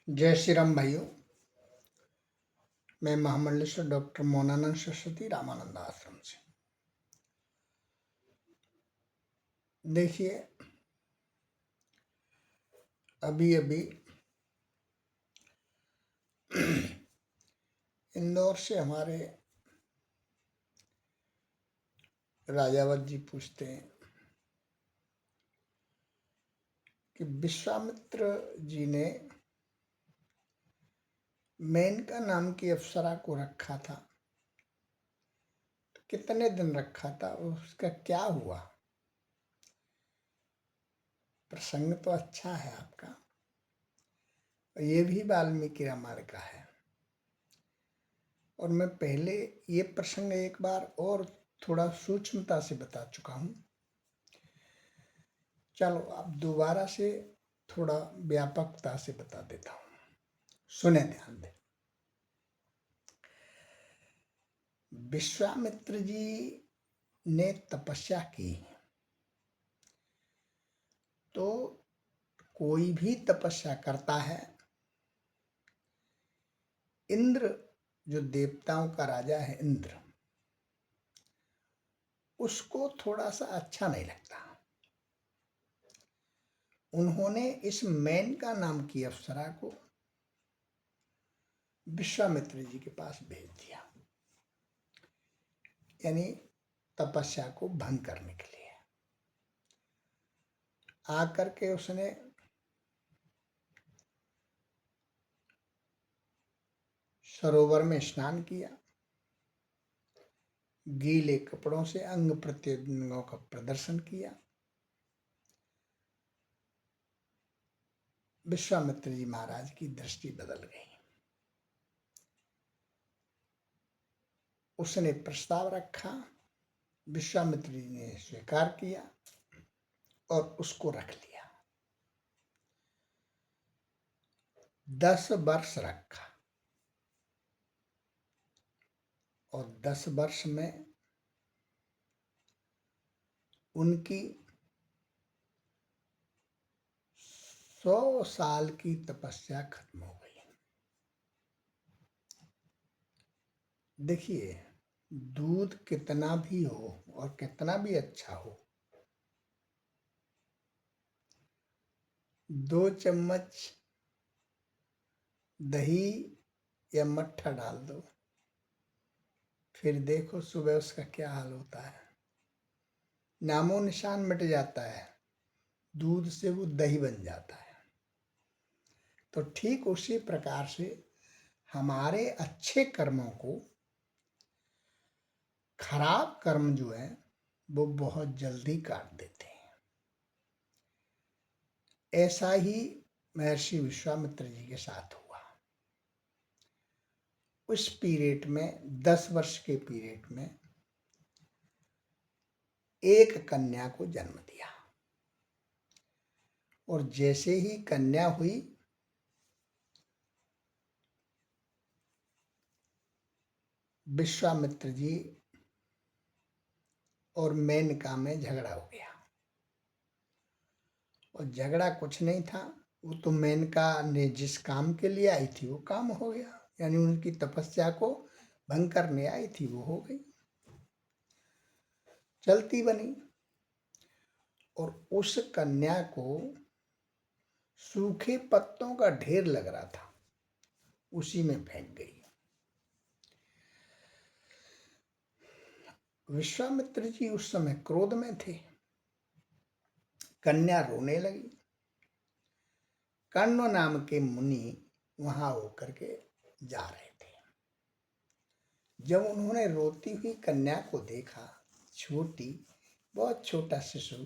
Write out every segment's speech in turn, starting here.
जय श्री राम भाइयों। मैं महामंडलेश्वर डॉक्टर मोनानंद सरस्वती रामानंद आश्रम से। देखिए, अभी अभी इंदौर से हमारे राजावत जी पूछते हैं कि विश्वामित्र जी ने मेनका नाम की अप्सरा को रखा था, तो कितने दिन रखा था और उसका क्या हुआ। प्रसंग तो अच्छा है आपका, ये भी वाल्मीकि रामायण का है। और मैं पहले ये प्रसंग एक बार और थोड़ा सूक्ष्मता से बता चुका हूँ। चलो अब दोबारा से थोड़ा व्यापकता से बता देता हूँ, सुने ध्यान दें। विश्वामित्र जी ने तपस्या की, तो कोई भी तपस्या करता है, इंद्र जो देवताओं का राजा है इंद्र, उसको थोड़ा सा अच्छा नहीं लगता। उन्होंने इस मेनका नाम की अप्सरा को विश्वामित्र जी के पास भेज दिया, यानी तपस्या को भंग करने के लिए। आकर के उसने सरोवर में स्नान किया, गीले कपड़ों से अंग प्रत्यंगों का प्रदर्शन किया। विश्वामित्र जी महाराज की दृष्टि बदल गई। उसने प्रस्ताव रखा, विश्वामित्र जी ने स्वीकार किया और उसको रख लिया। 10 वर्ष रखा और 10 वर्ष में उनकी 100 साल की तपस्या खत्म हो गई। देखिए, दूध कितना भी हो और कितना भी अच्छा हो, 2 चम्मच दही या मट्ठा डाल दो, फिर देखो सुबह उसका क्या हाल होता है। नामो निशान मिट जाता है, दूध से वो दही बन जाता है। तो ठीक उसी प्रकार से हमारे अच्छे कर्मों को खराब कर्म जो है वो बहुत जल्दी काट देते हैं। ऐसा ही महर्षि विश्वामित्र जी के साथ हुआ। उस पीरियड में 10 वर्ष के पीरियड में एक कन्या को जन्म दिया, और जैसे ही कन्या हुई, विश्वामित्र जी और मेनका में झगड़ा हो गया। और झगड़ा कुछ नहीं था, वो तो मेनका ने जिस काम के लिए आई थी वो काम हो गया, यानी उनकी तपस्या को भंग करने आई थी वो हो गई, चलती बनी। और उस कन्या को सूखे पत्तों का ढेर लग रहा था, उसी में फेंक गई। विश्वामित्र जी उस समय क्रोध में थे। कन्या रोने लगी। कण्व नाम के मुनि वहां होकर के जा रहे थे। जब उन्होंने रोती हुई कन्या को देखा, छोटी, बहुत छोटा शिशु,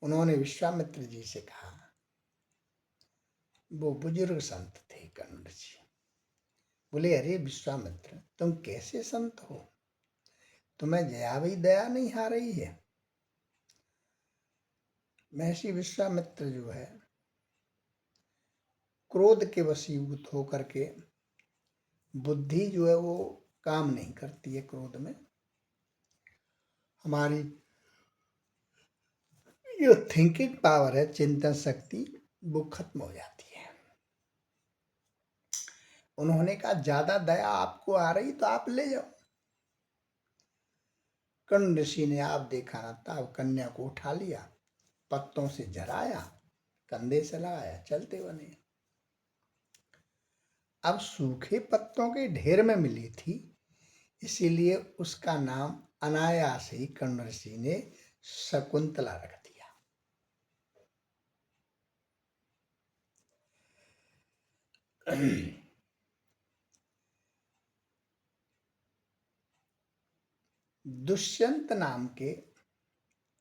उन्होंने विश्वामित्र जी से कहा, वो बुजुर्ग संत थे कण्व जी, बोले, अरे विश्वामित्र, तुम कैसे संत हो, तुम्हें जया भी दया नहीं आ रही है। महर्षि विश्वामित्र जो है क्रोध के वशीभूत होकर के, बुद्धि जो है वो काम नहीं करती है क्रोध में। हमारी जो थिंकिंग पावर है, चिंतन शक्ति, वो खत्म हो जाती है। उन्होंने कहा ज्यादा दया आपको आ रही तो आप ले जाओ। कर्ण ऋषि ने आप देखा ना तब कन्या को उठा लिया, पत्तों से झराया, कंधे से लगाया, चलते बने। अब सूखे पत्तों के ढेर में मिली थी, इसीलिए उसका नाम अनायास ही कर्ण ऋषि ने शकुंतला रख दिया। दुष्यंत नाम के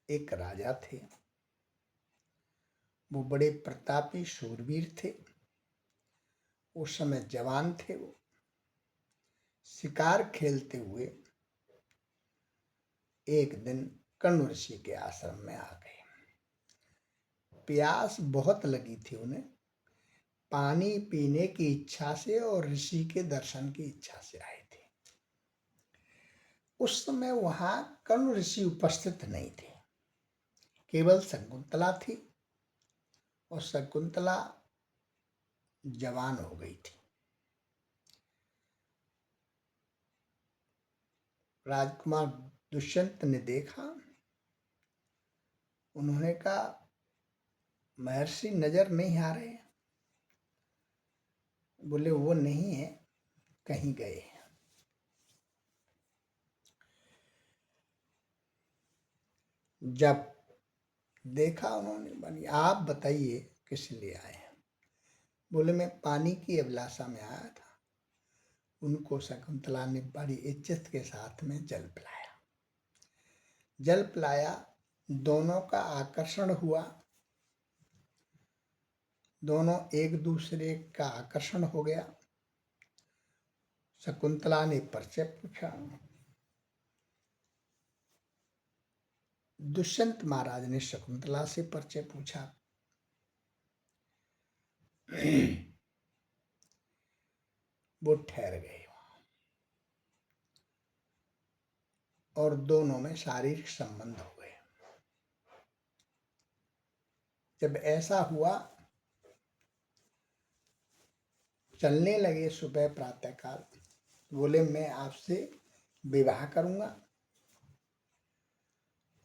एक राजा थे। वो बड़े प्रतापी शूरवीर थे। उस समय जवान थे। वो शिकार खेलते हुए एक दिन कर्ण ऋषि के आश्रम में आ गए। प्यास बहुत लगी थी उन्हें, पानी पीने की इच्छा से और ऋषि के दर्शन की इच्छा से आए थे। उस समय वहां कर्ण ऋषि उपस्थित नहीं थे, केवल शकुंतला थी, और शकुंतला जवान हो गई थी। राजकुमार दुष्यंत ने देखा। उन्होंने कहा महर्षि नजर नहीं आ रहे। बोले वो नहीं है, कहीं गए। जब देखा उन्होंने, बनी आप बताइए किस लिए आए हैं। बोले मैं पानी की अभिलाषा में आया था। उनको शकुंतला ने बड़ी इज्जत के साथ में जल पिलाया। जल पिलाया, दोनों का आकर्षण हुआ, दोनों एक दूसरे का आकर्षण हो गया। शकुंतला ने परिचय पूछा। दुष्यंत महाराज ने शकुंतला से परिचय पूछा। वो ठहर गए और दोनों में शारीरिक संबंध हो गए। जब ऐसा हुआ, चलने लगे सुबह प्रातःकाल। बोले मैं आपसे विवाह करूंगा,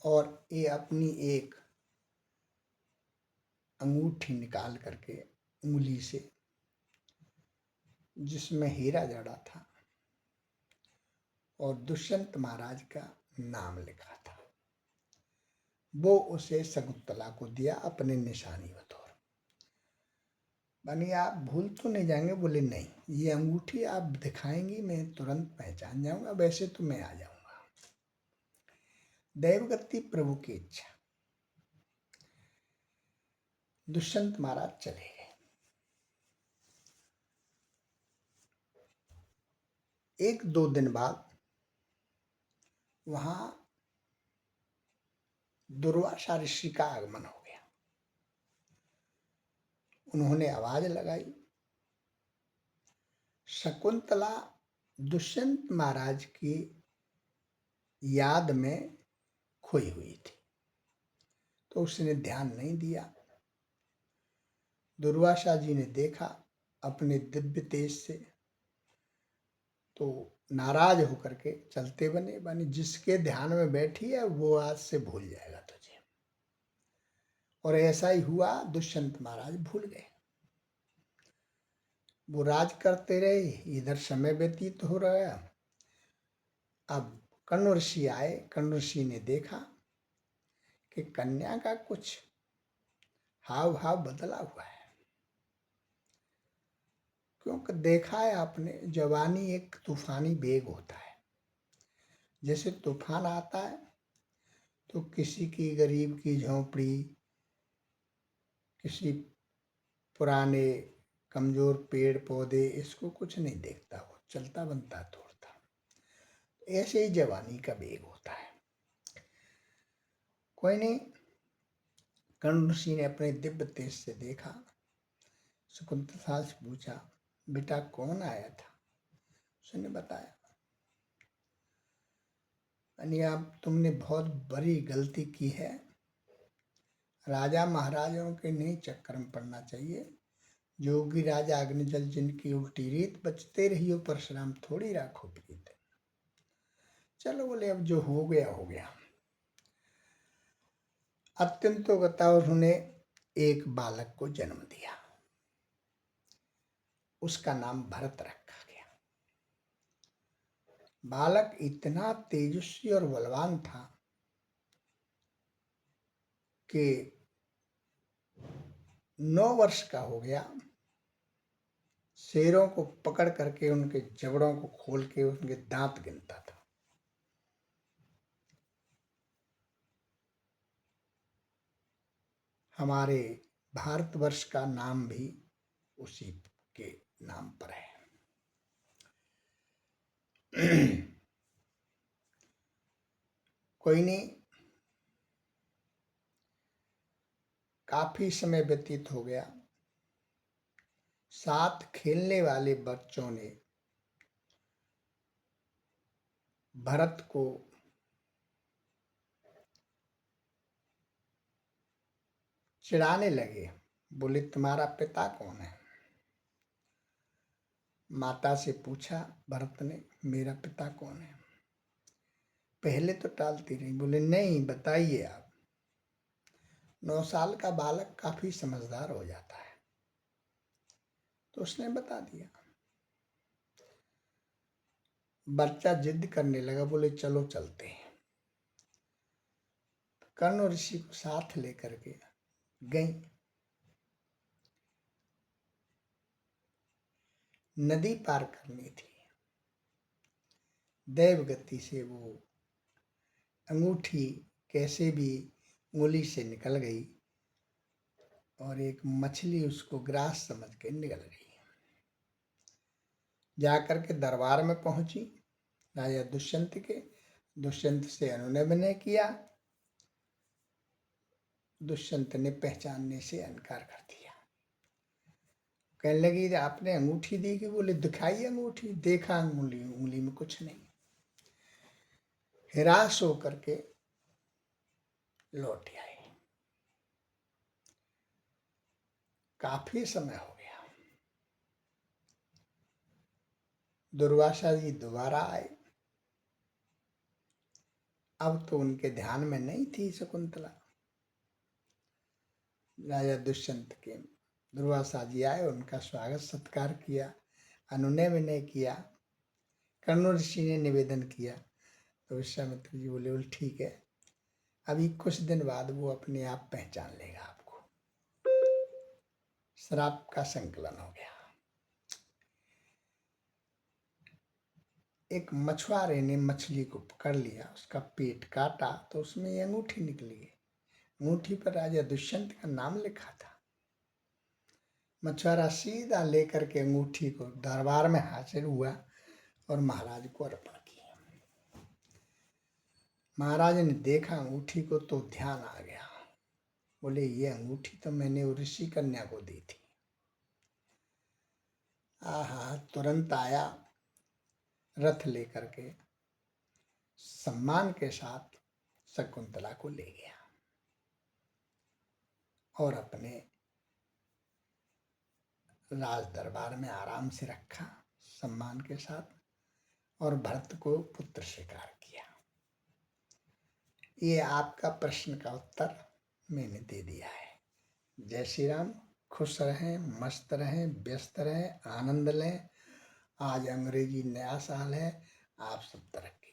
और ये अपनी एक अंगूठी निकाल करके उंगली से, जिसमें हीरा जड़ा था और दुष्यंत महाराज का नाम लिखा था, वो उसे शकुंतला को दिया अपने निशानी बतौर। मानिए आप भूल तो नहीं जाएंगे। बोले नहीं, ये अंगूठी आप दिखाएंगी, मैं तुरंत पहचान जाऊंगा, वैसे तो मैं आ जाऊंगा। दैवगति प्रभु की इच्छा। दुष्यंत महाराज चले गए। एक दो दिन बाद वहां दुर्वासा ऋषि का आगमन हो गया। उन्होंने आवाज लगाई। शकुंतला दुष्यंत महाराज की याद में खोई हुई थी, तो उसने ध्यान नहीं दिया। दुर्वासा जी ने देखा अपने दिव्य तेज से, तो नाराज होकर के चलते बने। बने जिसके ध्यान में बैठी है वो आज से भूल जाएगा तुझे। और ऐसा ही हुआ, दुष्यंत महाराज भूल गए। वो राज करते रहे, इधर समय व्यतीत हो रहा है। अब कर्ण ऋषि आए। कर्ण ऋषि ने देखा कि कन्या का कुछ हाव भाव बदला हुआ है। क्योंकि देखा है आपने, जवानी एक तूफानी बेग होता है। जैसे तूफान आता है तो किसी की गरीब की झोंपड़ी, किसी पुराने कमजोर पेड़ पौधे, इसको कुछ नहीं देखता, वो चलता बनता तोड़ता। ऐसे ही जवानी का बेग होता है। कोई नहीं, कर्ण ऋषि ने अपने दिव्य तेज से देखा। शकुंतला से पूछा बेटा कौन आया था। उसने बताया यानी आप तुमने बहुत बड़ी गलती की है। राजा महाराजाओं के नहीं चक्कर में पड़ना चाहिए। जोगी राजा अग्निजल जिनकी उल्टी रीत, बचते रहियो परशुराम थोड़ी राखो प्रीत। चलो बोले अब जो हो गया हो गया। अत्यंतो गता उन्होंने एक बालक को जन्म दिया, उसका नाम भरत रखा गया। बालक इतना तेजस्वी और बलवान था कि 9 वर्ष का हो गया, शेरों को पकड़ करके उनके जबड़ों को खोल के उनके दांत गिनता था। हमारे भारतवर्ष का नाम भी उसी के नाम पर है। कोई नहीं, काफी समय व्यतीत हो गया। साथ खेलने वाले बच्चों ने भरत को चिढ़ाने लगे, बोले तुम्हारा पिता कौन है? माता से पूछा भरत ने, मेरा पिता कौन है? पहले तो टालती रही, बोले नहीं बताइए आप। 9 साल का बालक काफी समझदार हो जाता है, तो उसने बता दिया। बच्चा जिद करने लगा, बोले चलो चलते हैं। कर्ण ऋषि को साथ लेकर के गई। नदी पार करनी थी। दैव गति से वो अंगूठी कैसे भी उंगली से निकल गई और एक मछली उसको ग्रास समझ के निकल गई। जाकर के दरबार में पहुंची राजा दुष्यंत के। दुष्यंत से अनुनय विनय किया। दुष्यंत ने पहचानने से इनकार कर दिया। कहने लगी आपने अंगूठी दी कि? बोले दिखाई अंगूठी। देखा अंगुली, उंगली में कुछ नहीं। हिरास होकर के लौट आए। काफी समय हो गया। दुर्वासा जी दोबारा आए। अब तो उनके ध्यान में नहीं थी शकुंतला। राजा दुष्यंत के दुर्वासा जी आए, उनका स्वागत सत्कार किया, अनुनय विनय किया। कर्ण ऋषि ने निवेदन किया तो विश्वामित्र जी बोले ठीक है, अभी कुछ दिन बाद वो अपने आप पहचान लेगा आपको। श्राप का संकलन हो गया। एक मछुआरे ने मछली को पकड़ लिया, उसका पेट काटा तो उसमें ये अंगूठी निकली। अंगूठी पर राजा दुष्यंत का नाम लिखा था। मछुआरा सीधा लेकर के अंगूठी को दरबार में हाजिर हुआ और महाराज को अर्पण किया। महाराज ने देखा अंगूठी को तो ध्यान आ गया। बोले ये अंगूठी तो मैंने ऋषि कन्या को दी थी। आहा, तुरंत आया रथ लेकर के, सम्मान के साथ शकुंतला को ले गया और अपने राज दरबार में आराम से रखा सम्मान के साथ, और भरत को पुत्र स्वीकार किया। ये आपका प्रश्न का उत्तर मैंने दे दिया है। जय श्री राम। खुश रहें, मस्त रहें, व्यस्त रहें, आनंद लें। आज अंग्रेजी नया साल है, आप सब तरक्की